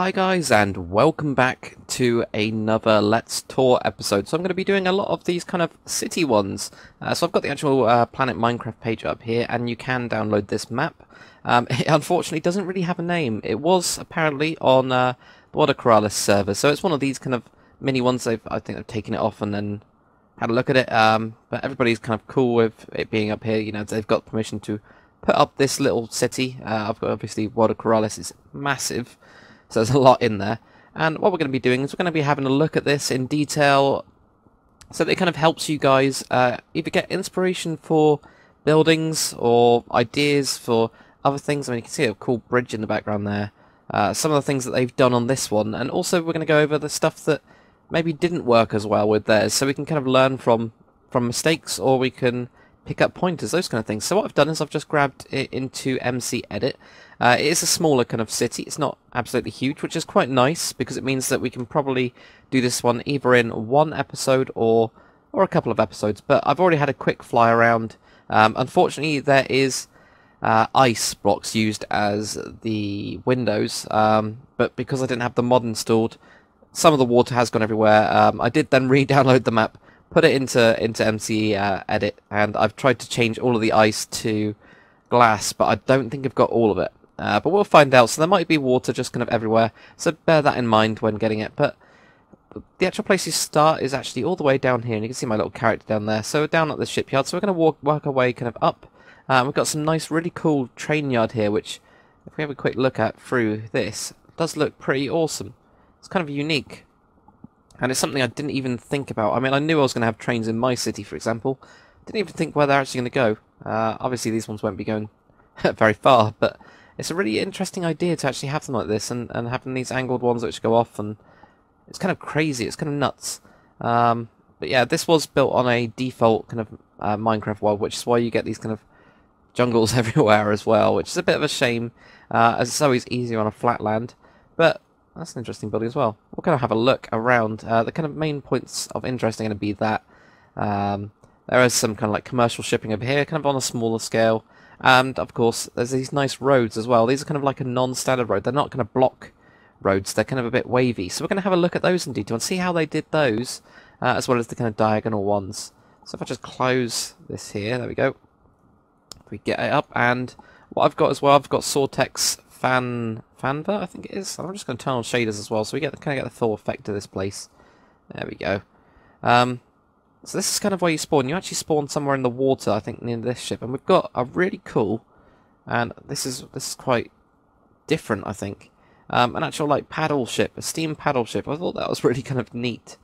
Hi guys, and welcome back to another Let's Tour episode. So I'm going to be doing a lot of these kind of city ones. So I've got the actual Planet Minecraft page up here, and you can download this map. It unfortunately doesn't really have a name. It was apparently on the Water Corrales server, so it's one of these kind of mini ones. I think they've taken it off and then had a look at it. But everybody's kind of cool with it being up here. You know, they've got permission to put up this little city. I've got obviously Water Corrales is massive. So there's a lot in there. And what we're going to be doing is we're going to be having a look at this in detail so that it kind of helps you guys either get inspiration for buildings or ideas for other things. I mean, you can see a cool bridge in the background there. Some of the things that they've done on this one. And also we're going to go over the stuff that maybe didn't work as well with theirs. So we can kind of learn from mistakes, or we can pick up pointers, those kind of things. So what I've done is I've just grabbed it into MC Edit. It is a smaller kind of city. It's not absolutely huge, which is quite nice because it means that we can probably do this one either in one episode or a couple of episodes. But I've already had a quick fly around. Unfortunately, there is ice blocks used as the windows, but because I didn't have the mod installed, some of the water has gone everywhere. I did then re-download the map, put it into MC Edit, and I've tried to change all of the ice to glass, but I don't think I've got all of it. But we'll find out. So there might be water just kind of everywhere, so bear that in mind when getting it. But the actual place you start is actually all the way down here, and you can see my little character down there. So we're down at the shipyard, so we're going to work our way kind of up. We've got some nice, really cool train yard here, which, if we have a quick look at through this, does look pretty awesome. It's kind of unique. And it's something I didn't even think about. I mean, I knew I was going to have trains in my city, for example. Didn't even think where they're actually going to go. Obviously, these ones won't be going very far, but it's a really interesting idea to actually have them like this, and having these angled ones which go off, and it's kind of crazy. It's kind of nuts. But yeah, this was built on a default kind of Minecraft world, which is why you get these kind of jungles everywhere as well, which is a bit of a shame, as it's always easier on a flat land. But that's an interesting building as well. We'll kind of have a look around. The kind of main points of interest are going to be that there is some kind of like commercial shipping over here, kind of on a smaller scale. And of course, there's these nice roads as well. These are kind of like a non-standard road. They're not kind of block roads. They're kind of a bit wavy. So we're going to have a look at those in detail and see how they did those, as well as the kind of diagonal ones. So if I just close this here, there we go. If we get it up, and what I've got as well, I've got Sortex Fanva, I think it is. I'm just going to turn on shaders as well, so we kind of get the full effect of this place. There we go. So this is kind of where you spawn. You actually spawn somewhere in the water, I think, near this ship. And we've got a really cool, and this is quite different, I think. An actual like paddle ship, a steam paddle ship. I thought that was really kind of neat.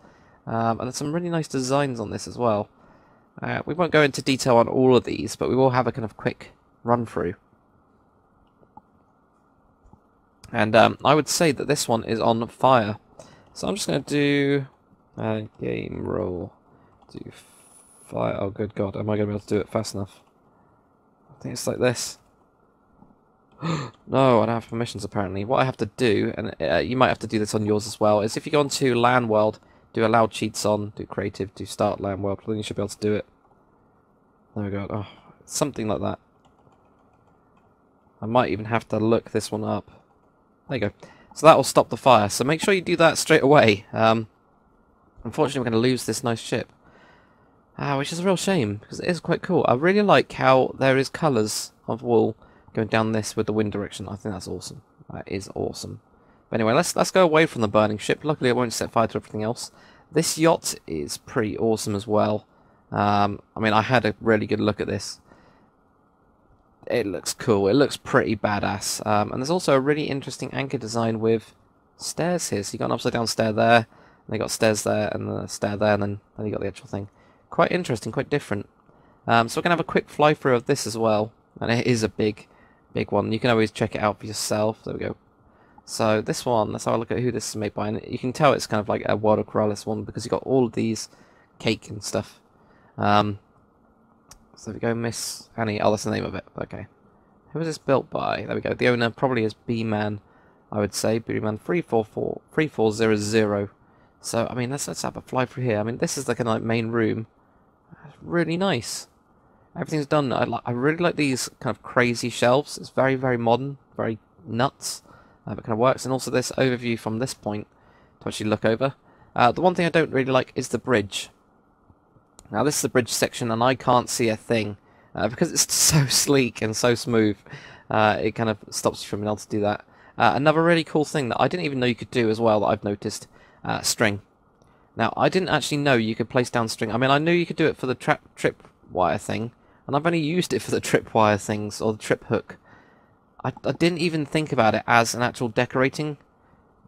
And there's some really nice designs on this as well. We won't go into detail on all of these, but we will have a kind of quick run through. And I would say that this one is on fire. So I'm just going to do game roll. Do fire. Oh, good God. Am I going to be able to do it fast enough? I think it's like this. No, I don't have permissions apparently. What I have to do, and you might have to do this on yours as well, is if you go onto LAN World, do allow cheats on, do creative, do start LAN World, then you should be able to do it. There we go. Oh, something like that. I might even have to look this one up. There you go. So that will stop the fire. So make sure you do that straight away. Unfortunately, we're going to lose this nice ship. Which is a real shame, because it is quite cool. I really like how there is colours of wool going down this with the wind direction. I think that's awesome. That is awesome. But anyway, let's go away from the burning ship. Luckily, I won't set fire to everything else. This yacht is pretty awesome as well. I mean, I had a really good look at this. It looks cool. It looks pretty badass. And there's also a really interesting anchor design with stairs here. So you got an upside down stair there, and they got stairs there, and a stair there, and then you got the actual thing. Quite interesting, quite different. So we're going to have a quick fly through of this as well. And it is a big one. You can always check it out for yourself. There we go. So this one, let's have a look at who this is made by. And you can tell it's kind of like a Water Corrales one because you've got all of these cake and stuff. So there we go, Miss Annie. Oh, that's the name of it. Okay. Who was this built by? There we go. The owner probably is B-Man, I would say. B-Man 3400. So, I mean, let's have a fly through here. I mean, this is the kind of like main room. It's really nice. Everything's done. I really like these kind of crazy shelves. It's very, very modern, very nuts. That kind of works, and also this overview from this point to actually look over. The one thing I don't really like is the bridge. Now this is the bridge section, and I can't see a thing because it's so sleek and so smooth. It kind of stops you from being able to do that. Another really cool thing that I didn't even know you could do as well that I've noticed, string. Now I didn't actually know you could place down string. I mean, I knew you could do it for the tripwire thing, and I've only used it for the tripwire things or the trip hook. I didn't even think about it as an actual decorating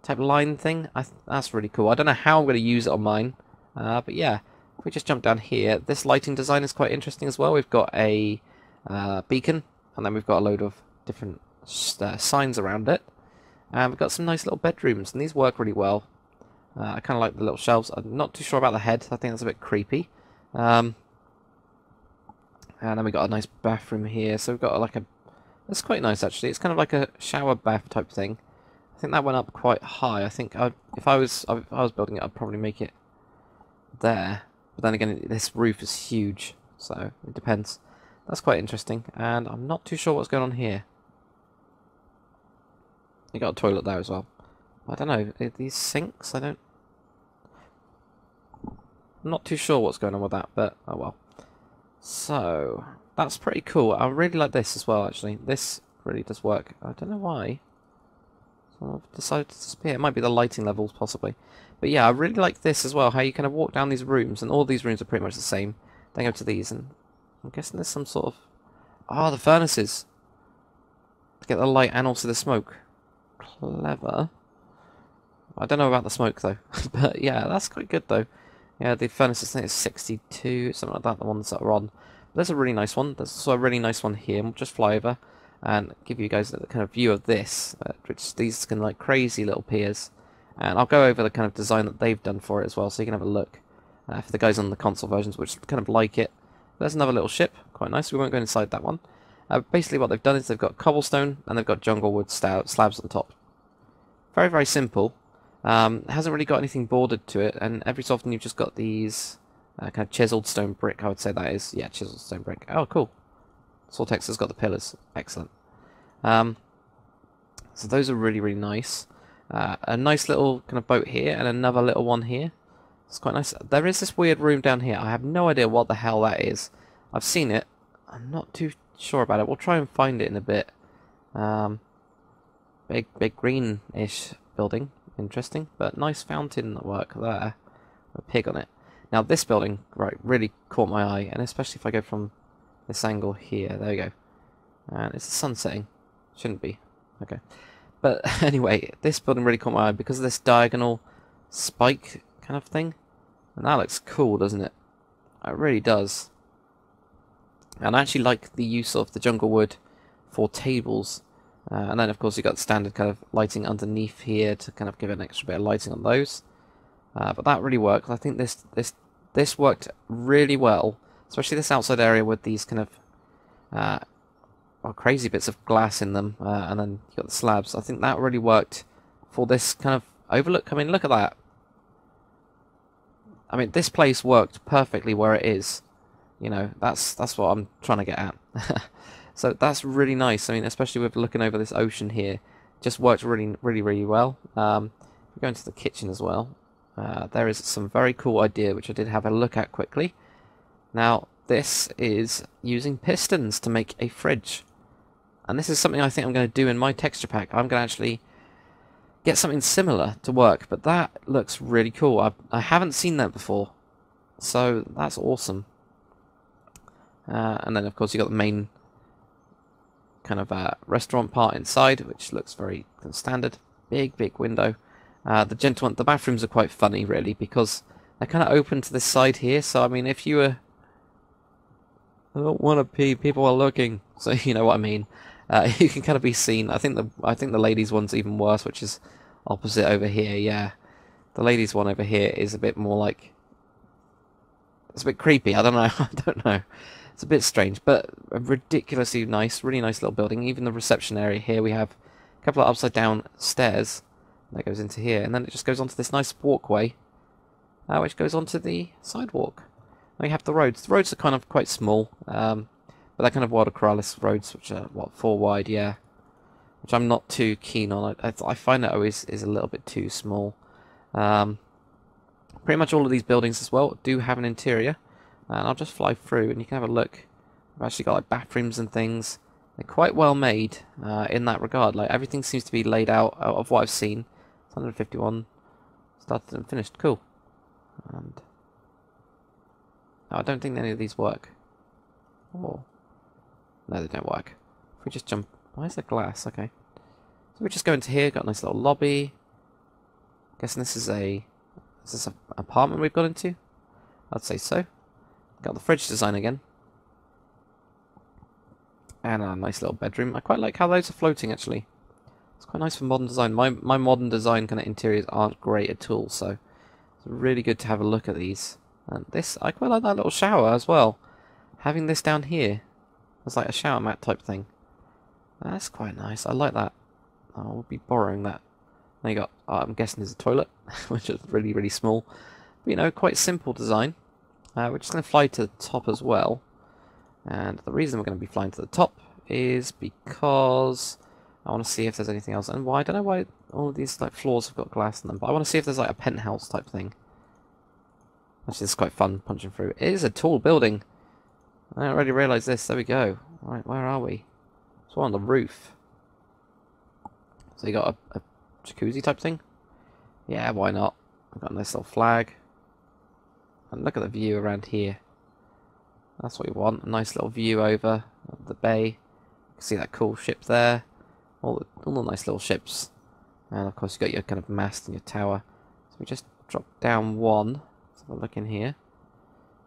type line thing. That's really cool. I don't know how I'm going to use it on mine, but yeah. If we just jump down here, this lighting design is quite interesting as well. We've got a beacon, and then we've got a load of different signs around it. And we've got some nice little bedrooms, and these work really well. I kind of like the little shelves. I'm not too sure about the head. I think that's a bit creepy. And then we've got a nice bathroom here. So we've got like a... That's quite nice, actually. It's kind of like a shower bath type thing. I think that went up quite high. I think if I was building it, I'd probably make it there. But then again, this roof is huge, so it depends. That's quite interesting, and I'm not too sure what's going on here. You got a toilet there as well. I don't know, are these sinks? I'm not too sure what's going on with that, but oh well. So, that's pretty cool. I really like this as well, actually. This really does work. I don't know why. So I've decided to disappear. It might be the lighting levels, possibly. But yeah, I really like this as well, how you kind of walk down these rooms, and all these rooms are pretty much the same. Then go to these, and I'm guessing there's some sort of... Ah, the furnaces! To get the light and also the smoke. Clever. I don't know about the smoke, though. But yeah, that's quite good, though. Yeah, the furnaces, I think it's 62, something like that, the ones that are on. But there's a really nice one. There's also a really nice one here, and we'll just fly over and give you guys a kind of view of this, which these kind of like crazy little piers. And I'll go over the kind of design that they've done for it as well, so you can have a look. For the guys on the console versions, which kind of like it. There's another little ship, quite nice. We won't go inside that one. Basically what they've done is they've got cobblestone, and they've got jungle wood slabs at the top. Very, very simple. It hasn't really got anything bordered to it, and every so often you've just got these kind of chiseled stone brick, I would say that is. Yeah, chiseled stone brick. Oh, cool. Sortex has got the pillars. Excellent. So those are really, really nice. A nice little kind of boat here, and another little one here. It's quite nice. There is this weird room down here. I have no idea what the hell that is. I've seen it. I'm not too sure about it. We'll try and find it in a bit. Big greenish building. Interesting. But nice fountain work there. A pig on it. Now this building, right, really caught my eye. And especially if I go from this angle here. There we go. And it's the sun setting. Shouldn't be. Okay. But anyway, this building really caught my eye because of this diagonal spike kind of thing. And that looks cool, doesn't it? It really does. And I actually like the use of the jungle wood for tables. And then, of course, you've got standard kind of lighting underneath here to kind of give an extra bit of lighting on those. But that really worked. I think this worked really well, especially this outside area with these kind of crazy bits of glass in them, and then you've got the slabs. I think that really worked for this kind of overlook. I mean, look at that. I mean, this place worked perfectly where it is. You know, that's what I'm trying to get at. So that's really nice. I mean, especially with looking over this ocean here, just worked really, really, really well. We're going to the kitchen as well. There is some very cool idea which I did have a look at quickly. Now, this is using pistons to make a fridge. And this is something I think I'm going to do in my texture pack. I'm going to actually get something similar to work, but that looks really cool. I haven't seen that before, so that's awesome. And then, of course, you've got the main kind of restaurant part inside, which looks very standard. Big window. The bathrooms are quite funny, really, because they're kind of open to this side here. So, I mean, if you were... I don't want to pee, people are looking. So, you know what I mean. You can kind of be seen. I think the ladies' one's even worse, which is opposite over here. Yeah, the ladies' one over here is a bit more like, it's a bit creepy. I don't know. I don't know. It's a bit strange, but ridiculously nice. Really nice little building. Even the reception area here, we have a couple of upside down stairs that goes into here, and then it just goes onto this nice walkway, which goes onto the sidewalk. Now you have the roads. The roads are kind of quite small. But they're kind of World of Corrales roads, which are, what, 4 wide, yeah. which I'm not too keen on. I find it always is a little bit too small. Pretty much all of these buildings as well do have an interior, and I'll just fly through and you can have a look. I've actually got like bathrooms and things. They're quite well made in that regard. Like everything seems to be laid out of what I've seen. It's 151 started and finished. Cool. And no, I don't think any of these work. Oh, no, they don't work. If we just jump, why is there glass? Okay, so we just go into here. Got a nice little lobby. Guessing this is a an apartment we've got into. I'd say so. Got the fridge design again. And a nice little bedroom. I quite like how those are floating, actually. It's quite nice for modern design. My modern design kind of interiors aren't great at all, so it's really good to have a look at these. And this, I quite like that little shower as well. Having this down here as like a shower mat type thing. That's quite nice. I like that. I will be borrowing that. Now you got, I'm guessing there's a toilet, which is really, really small. But, you know, quite simple design. We're just going to fly to the top as well. And the reason we're going to be flying to the top is because I want to see if there's anything else. And why, I don't know why all of these like floors have got glass in them, but I want to see if there's like a penthouse type thing. Actually, this is quite fun, punching through. It is a tall building. I didn't already realise this. There we go. Right, where are we? It's one on the roof. So you got a jacuzzi type thing? Yeah, why not? I've got a nice little flag. And look at the view around here. That's what we want. A nice little view over the bay. You can see that cool ship there. All the nice little ships. And of course you've got your kind of mast and your tower. So we just drop down one. Let's have a look in here.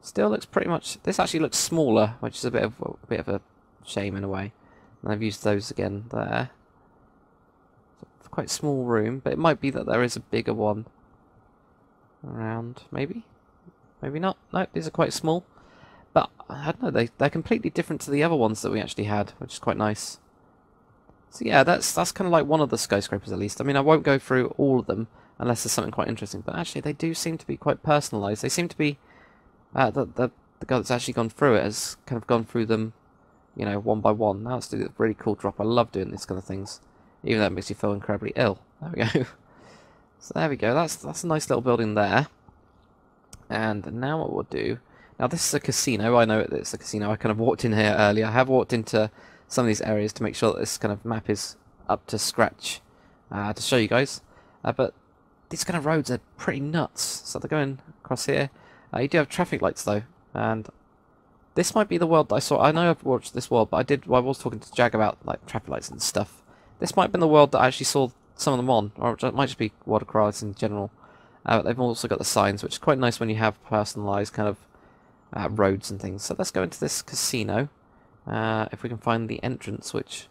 Still looks pretty much... This actually looks smaller, which is a bit of a shame in a way. And I've used those again there. It's a quite small room, but it might be that there is a bigger one around, maybe? Maybe not. No, these are quite small. But, I don't know, they're completely different to the other ones that we actually had, which is quite nice. So yeah, that's kind of like one of the skyscrapers at least. I mean, I won't go through all of them unless there's something quite interesting. But actually, they do seem to be quite personalised. They seem to be... the guy that's actually gone through it has kind of gone through them, you know, one by one. Now let's do a really cool drop. I love doing these kind of things. Even though it makes you feel incredibly ill. There we go. So there we go. That's a nice little building there. And now what we'll do... Now this is a casino. I know it's a casino. I kind of walked in here earlier. I have walked into some of these areas to make sure that this kind of map is up to scratch to show you guys. But these kind of roads are pretty nuts. So they're going across here. You do have traffic lights though, and this might be the world that I saw. I know I've watched this world, but I was talking to Jag about like traffic lights and stuff. This might have been the world that I actually saw some of them on, or it might just be World of Crawlers in general. They've also got the signs, which is quite nice when you have personalised kind of roads and things. So let's go into this casino. If we can find the entrance, which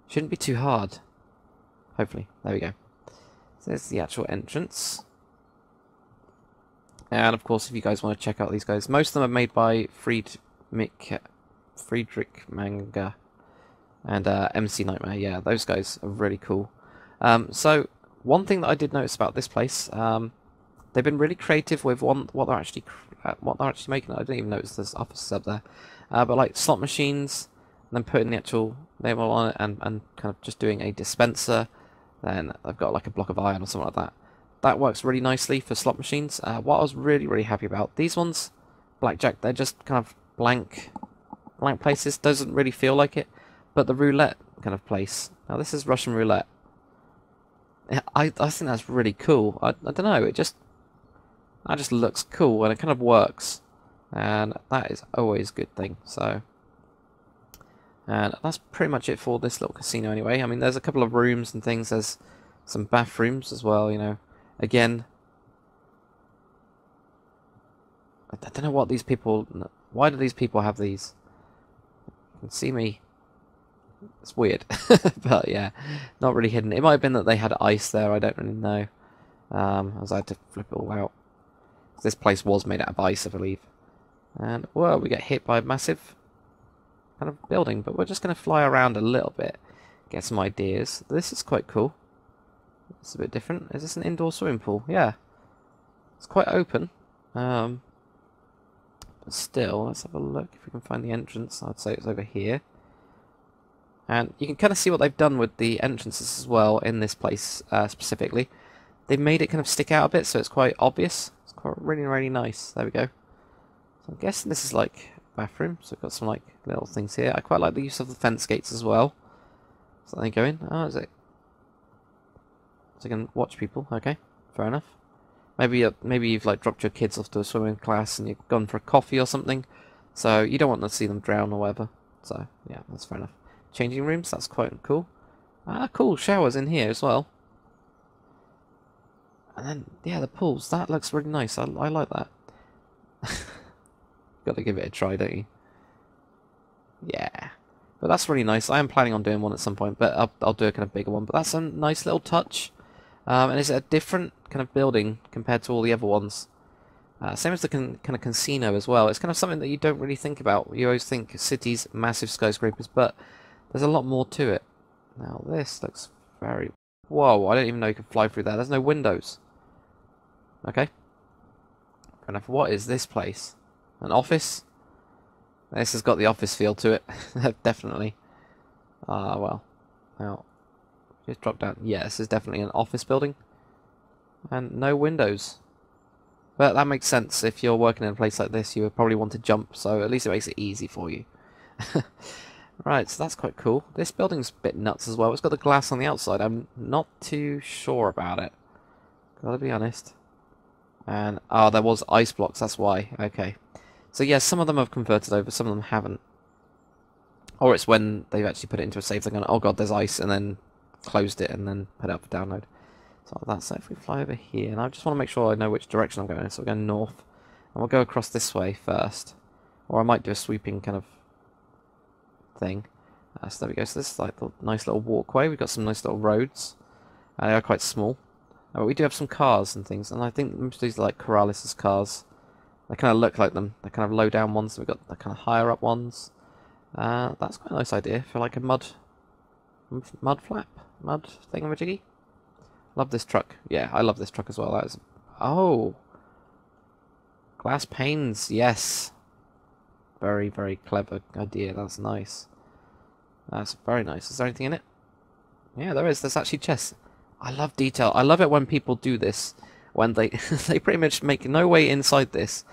shouldn't be too hard. Hopefully. There we go. So there's the actual entrance. And of course, if you guys want to check out these guys, most of them are made by Friedrich Manga and MC Nightmare. Yeah, those guys are really cool. So one thing that I did notice about this place, they've been really creative with what they're actually making. I didn't even notice there's offices up there, but like slot machines, and then putting the actual label on it, and kind of just doing a dispenser. Then I've got like a block of iron or something like that. That works really nicely for slot machines. What I was really happy about, these ones, blackjack, they're just kind of blank places. Doesn't really feel like it, but the roulette kind of place. Now this is Russian roulette. I think that's really cool. I don't know. That just looks cool and it kind of works, and that is always a good thing. So, and that's pretty much it for this little casino anyway. I mean, there's a couple of rooms and things. There's some bathrooms as well, you know. Again, I don't know what these people... Why do these people have these? You can see me. It's weird. But yeah, not really hidden. It might have been that they had ice there. I don't really know. As I had to flip it all out. This place was made out of ice, I believe. And, well, we get hit by a massive kind of building. But we're just going to fly around a little bit. Get some ideas. This is quite cool. It's a bit different. Is this an indoor swimming pool? Yeah. It's quite open. But still, let's have a look if we can find the entrance. I'd say it's over here. And you can kind of see what they've done with the entrances as well in this place specifically. They've made it kind of stick out a bit, so it's quite obvious. It's quite really, really nice. There we go. So I'm guessing this is like a bathroom. So we've got some like little things here. I quite like the use of the fence gates as well. So they go in. Oh, is it? So you can watch people. Okay, fair enough. Maybe you've like dropped your kids off to a swimming class and you've gone for a coffee or something. So you don't want to see them drown or whatever. So yeah, that's fair enough. Changing rooms. That's quite cool. Ah, cool. Showers in here as well. And then, yeah, the pools. That looks really nice. I like that. Got to give it a try, don't you? Yeah. But that's really nice. I am planning on doing one at some point, but I'll do a kind of bigger one. But that's a nice little touch. And it's a different kind of building compared to all the other ones. Same as the kind of casino as well. It's kind of something that you don't really think about. You always think cities, massive skyscrapers, but there's a lot more to it. Now this looks very... Whoa, I didn't even know you could fly through there. There's no windows. Okay. Fair enough. What is this place? An office? This has got the office feel to it. Definitely. Ah, well. Now, just drop down. Yeah, this is definitely an office building. And no windows. But that makes sense. If you're working in a place like this, you would probably want to jump, so at least it makes it easy for you. Right, so that's quite cool. This building's a bit nuts as well. It's got the glass on the outside. I'm not too sure about it. Gotta be honest. And, there was ice blocks, that's why. Okay. So yeah, some of them have converted over, some of them haven't. Or it's when they've actually put it into a save, they're going, oh god, there's ice, and then closed it, and then put it up for download. So that's it. If we fly over here, and I just want to make sure I know which direction I'm going in, so we're going north. And we'll go across this way first. Or I might do a sweeping kind of thing. So there we go. So this is like the nice little walkway. We've got some nice little roads. They are quite small. But we do have some cars and things, and I think most of these are like Corrales' cars. They kind of look like them. They're kind of low down ones. We've got the kind of higher up ones. That's quite a nice idea for like a mud thingamajiggy. Love this truck. Yeah, I love this truck as well. That is... Oh! Glass panes, yes. Very, very clever idea. That's nice. That's very nice. Is there anything in it? Yeah, there is. There's actually chests. I love detail. I love it when people do this. When they they pretty much make no way inside this.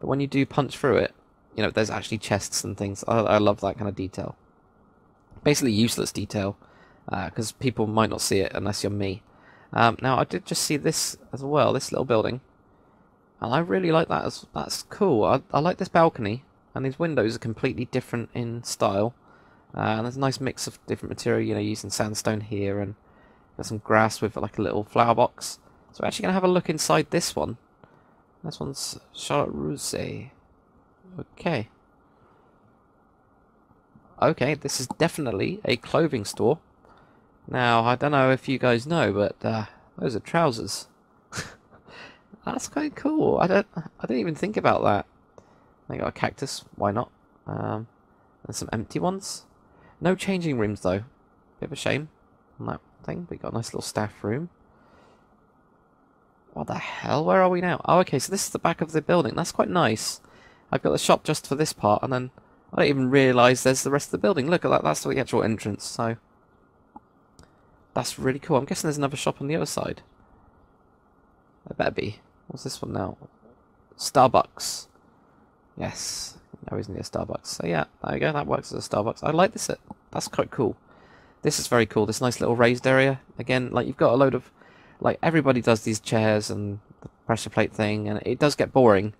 But when you do punch through it, you know, there's actually chests and things. I love that kind of detail. Basically useless detail. Because people might not see it unless you're me. Now, I did just see this as well. This little building. And I really like that. That's cool. I like this balcony. And these windows are completely different in style. And there's a nice mix of different material, you know, using sandstone here, and got some grass with like a little flower box. So we're actually going to have a look inside this one. This one's Charlotte Russe. Okay. Okay, this is definitely a clothing store. Now, I don't know if you guys know, but those are trousers. That's quite cool. I didn't even think about that. They got a cactus. Why not? And some empty ones. No changing rooms though. Bit of a shame on that thing. We got a nice little staff room. What the hell? Where are we now? Oh, okay. So this is the back of the building. That's quite nice. I've got the shop just for this part, and then I don't even realise there's the rest of the building. Look at that. That's the actual entrance. So that's really cool. I'm guessing there's another shop on the other side. There better be. What's this one now? Starbucks. Yes. No, isn't it a Starbucks? So yeah, there you go. That works as a Starbucks. I like this. That's quite cool. This is very cool. This nice little raised area. Again, like you've got a load of... Like everybody does these chairs and the pressure plate thing, and it does get boring.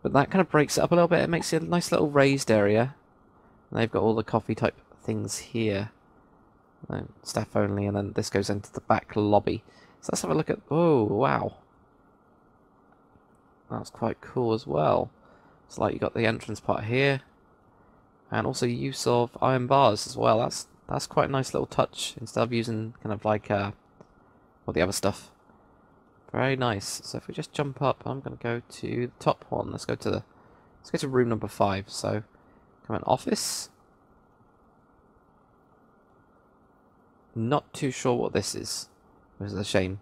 But that kind of breaks it up a little bit. It makes it a nice little raised area. And they've got all the coffee type things here. Staff only, and then this goes into the back lobby. So let's have a look at... Oh, wow. That's quite cool as well. It's like you got the entrance part here, and also use of iron bars as well. That's quite a nice little touch instead of using kind of like all the other stuff. Very nice. So if we just jump up, I'm going to go to the top one. Let's go to room number 5. So come on, office. Not too sure what this is. Which is a shame.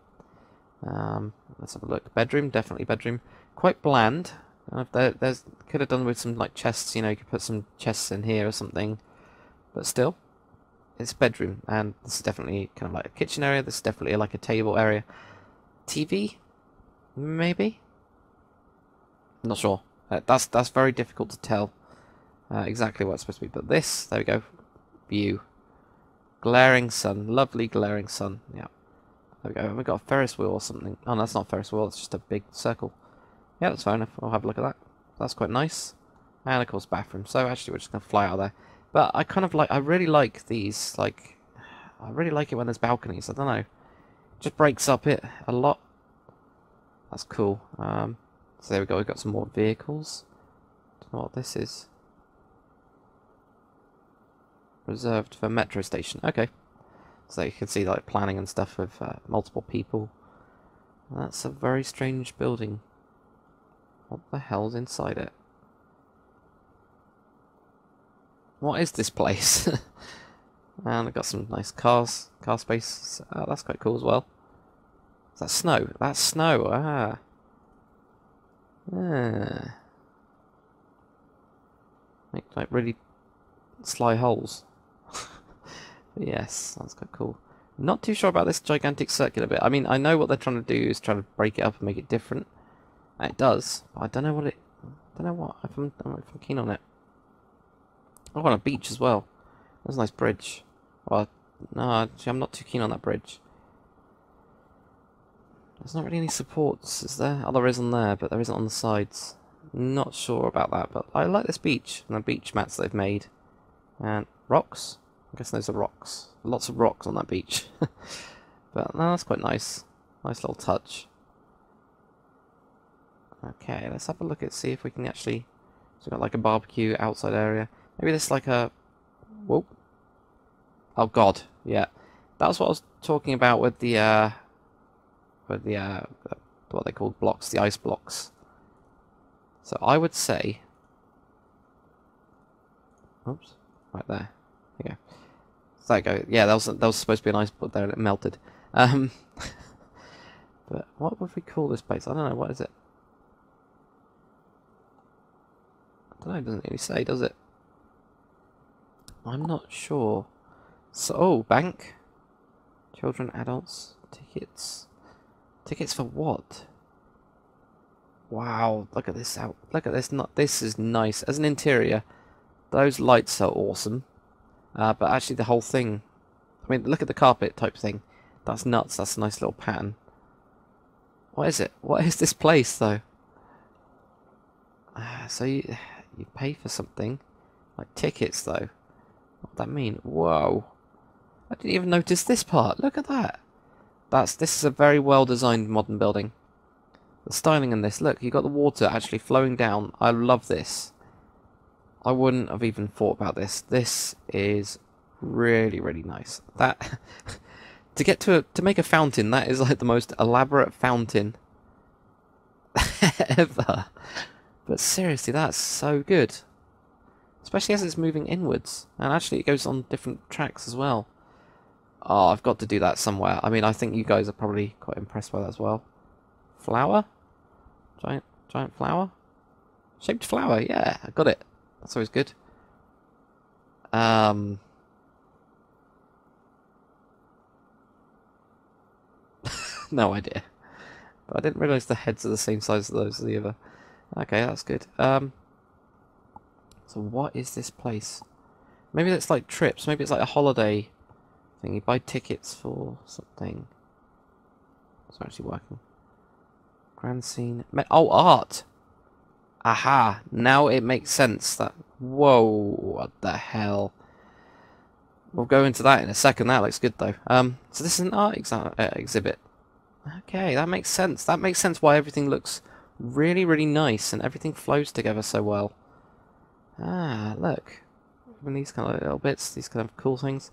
Let's have a look. Bedroom, definitely bedroom. Quite bland. There's could have done with some like chests, you know, you could put some chests in here or something. But still, it's a bedroom, and this is definitely kind of like a kitchen area. This is definitely like a table area. TV, maybe. Not sure. That's very difficult to tell exactly what it's supposed to be. But this, there we go. View. Glaring sun, lovely glaring sun. Yeah. There we go. And we've got a Ferris wheel or something. Oh, no, that's not a Ferris wheel. It's just a big circle. Yeah, that's fair enough. I'll have a look at that. That's quite nice. And of course, bathroom. So actually, we're just gonna fly out of there. But I kind of like. I really like these. Like, I really like it when there's balconies. I don't know. It just breaks up it a lot. That's cool. So there we go. We've got some more vehicles. Don't know what this is. Reserved for metro station. Okay. So you can see like planning and stuff with multiple people. That's a very strange building. What the hell's inside it? What is this place? And I've got some nice car space. That's quite cool as well. Is that snow? That's snow. Ah. Make like really sly holes. Yes, that's quite cool. Not too sure about this gigantic circular bit. I mean, I know what they're trying to do is try to break it up and make it different. And it does, but I don't know what it. I don't know what if I'm keen on it. I want a beach as well. There's a nice bridge. Well, no, actually, I'm not too keen on that bridge. There's not really any supports, is there? Oh, there is on there, but there isn't on the sides. Not sure about that, but I like this beach and the beach mats they've made. And rocks? I guess those are rocks. Lots of rocks on that beach. But no, that's quite nice. Nice little touch. Okay, let's have a look at see if we can actually. So we've got like a barbecue outside area. Maybe this is like a. Whoop. Oh god, yeah. That was what I was talking about with the what they called blocks, the ice blocks. So I would say. Oops, right there. There you go. So there you go. Yeah, that was supposed to be an ice block there, and it melted. But what would we call this place? I don't know. What is it? I don't know. It doesn't really say, does it? I'm not sure. So, oh, bank. Children, adults, tickets. Tickets for what? Wow, look at this out. Look at this. This is nice. As an interior, those lights are awesome. But actually the whole thing, I mean, look at the carpet type thing. That's nuts. That's a nice little pattern. What is it? What is this place, though? So you pay for something. Like tickets, though. What does that mean? Whoa. I didn't even notice this part. Look at that. This is a very well designed modern building. The styling in this, look, you got the water actually flowing down. I love this. I wouldn't have even thought about this. This is really, really nice. That to make a fountain, that is like the most elaborate fountain ever. But seriously, that's so good. Especially as it's moving inwards. And actually it goes on different tracks as well. Oh, I've got to do that somewhere. I mean, I think you guys are probably quite impressed by that as well. Flower? Giant flower? Shaped flower, yeah, I got it. That's always good. No idea. But I didn't realise the heads are the same size as those as the other. Okay, that's good. So what is this place? Maybe it's like trips. Maybe it's like a holiday thing. You buy tickets for something. It's actually working. Grand scene. Oh, art! Aha! Now it makes sense. That. Whoa! What the hell? We'll go into that in a second. That looks good though. So this is an art exhibit. Okay, that makes sense. That makes sense why everything looks really, really nice and everything flows together so well. Ah, look. Even these kind of little bits, these kind of cool things.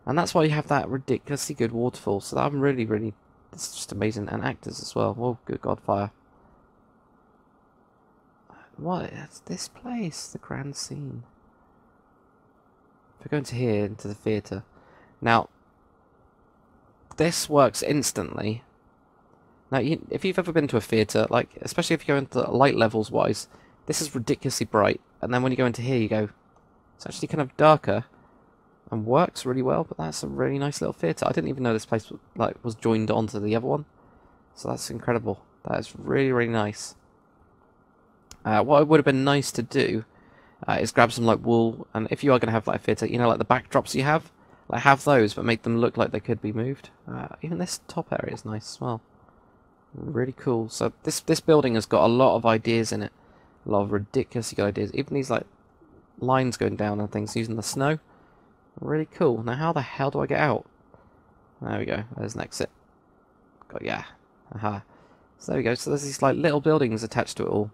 And that's why you have that ridiculously good waterfall. So I'm really, really... It's just amazing. And actors as well. Oh, good God, fire. What is this place? The grand scene. If we're going to here, into the theatre. Now, this works instantly. Now, if you've ever been to a theatre, like, especially if you go into light levels wise, this is ridiculously bright. And then when you go into here, you go, it's actually kind of darker. and works really well, but that's a really nice little theatre. I didn't even know this place was joined onto the other one, so that's incredible. That is really, really nice. What would have been nice to do is grab some like wool, and if you are going to have like a theatre, you know, like the backdrops you have, like have those, but make them look like they could be moved. Even this top area is nice as well. Really cool. So this building has got a lot of ideas in it, a lot of ridiculously good ideas. Even these like lines going down and things using the snow. Really cool. Now how the hell do I get out? There we go. There's an exit. Yeah. Aha. So there we go. So there's these like little buildings attached to it all.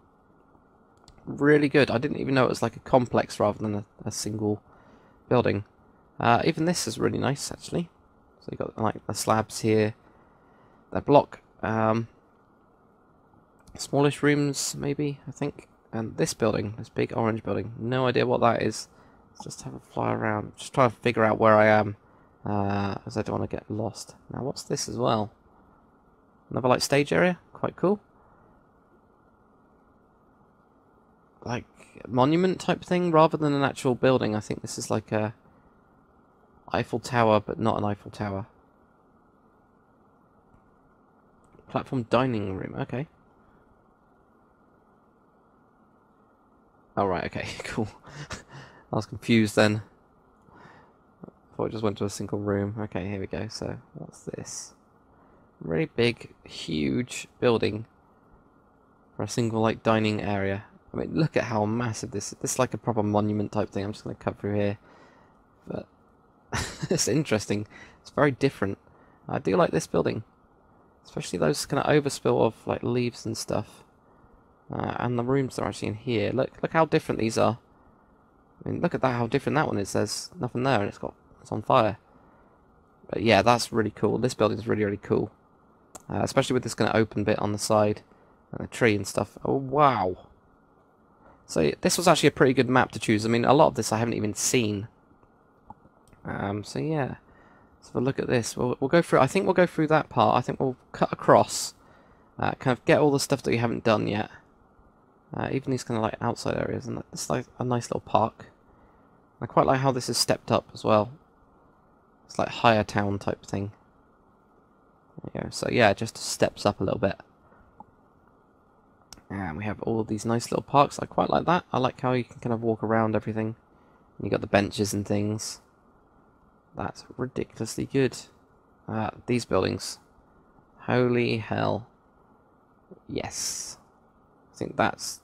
Really good. I didn't even know it was like a complex rather than a single building. Even this is really nice actually. So you got like the slabs here. The block. Smallish rooms maybe, I think. And this building, this big orange building. No idea what that is. Let's just have a fly around. Just try to figure out where I am. As I don't want to get lost. Now what's this as well? Another like stage area? Quite cool. Like monument type thing rather than an actual building. I think this is like a Eiffel Tower, but not an Eiffel Tower. Platform dining room, okay. Oh right, okay, cool. I was confused then. I thought I just went to a single room. Okay, here we go. So, what's this? Really big, huge building for a single like dining area. I mean, look at how massive this is. This is like a proper monument type thing. I'm just going to cut through here. But it's interesting. It's very different. I do like this building. Especially those kind of overspill of like leaves and stuff. And the rooms are actually in here. Look how different these are. I mean, look at that, how different that one is. There's nothing there and it's on fire. But yeah, that's really cool. This building's really, really cool. Especially with this kind of open bit on the side. And the tree and stuff. Oh, wow. So this was actually a pretty good map to choose. I mean, a lot of this I haven't even seen. So yeah. Let's have a look at this. We'll go through. I think we'll go through that part. I think we'll cut across. Kind of get all the stuff that we haven't done yet. Even these kind of like outside areas, and it's like a nice little park. I quite like how this is stepped up as well. It's like higher town type thing. There you go. So yeah, it just steps up a little bit. And we have all of these nice little parks. I quite like that. I like how you can kind of walk around everything. And you got the benches and things. That's ridiculously good. These buildings. Holy hell. Yes. I think that's...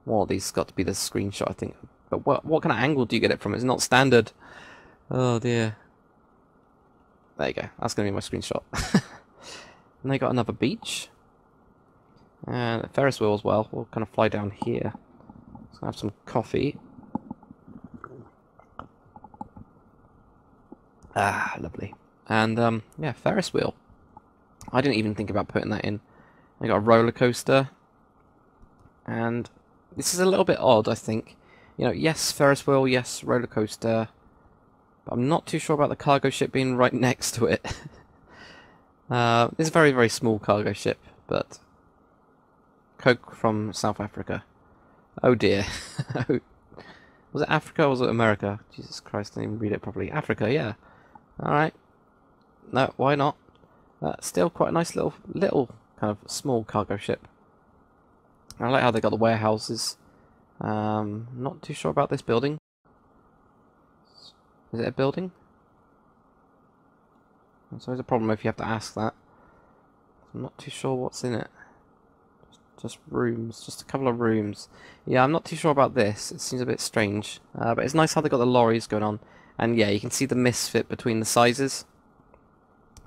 Well, these got to be the screenshot, I think. But what kind of angle do you get it from? It's not standard. Oh dear. There you go. That's going to be my screenshot. And they got another beach. And a Ferris wheel as well. We'll kind of fly down here. So have some coffee. Ah, lovely. And yeah, Ferris wheel. I didn't even think about putting that in. I got a roller coaster. And this is a little bit odd, I think. You know, yes, Ferris wheel, yes, roller coaster. But I'm not too sure about the cargo ship being right next to it. It's a very, very small cargo ship, but... Coke from South Africa. Oh dear. Was it Africa or was it America? Jesus Christ, I didn't even read it properly. Africa, yeah. Alright. No, why not? Still quite a nice little kind of small cargo ship. I like how they got the warehouses. Not too sure about this building. Is it a building? It's always a problem if you have to ask that. I'm not too sure what's in it. Just rooms, just a couple of rooms. Yeah, I'm not too sure about this. It seems a bit strange. But it's nice how they got the lorries going on. And yeah, you can see the misfit between the sizes.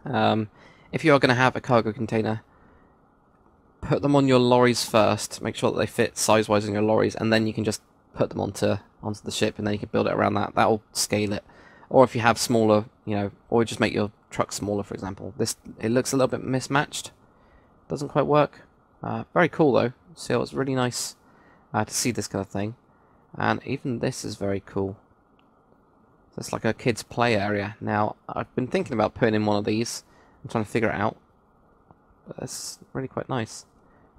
If you are going to have a cargo container, put them on your lorries first. Make sure that they fit size-wise in your lorries, and then you can just put them onto the ship, and then you can build it around that. That'll scale it. Or if you have smaller, you know, or just make your truck smaller, for example. It looks a little bit mismatched. Doesn't quite work. Very cool though. So it's really nice to see this kind of thing. And even this is very cool. So it's like a kids' play area. Now, I've been thinking about putting in one of these. I'm trying to figure it out. But it's really quite nice.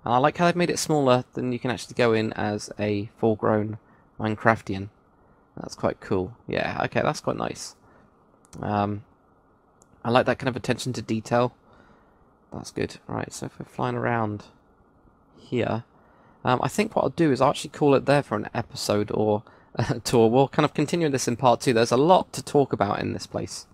And I like how they've made it smaller than you can actually go in as a full-grown Minecraftian. That's quite cool. Yeah, okay, that's quite nice. I like that kind of attention to detail. That's good. Right, so if we're flying around here, I think what I'll do is I'll actually call it there for an episode or a tour. We'll kind of continue this in part 2. There's a lot to talk about in this place.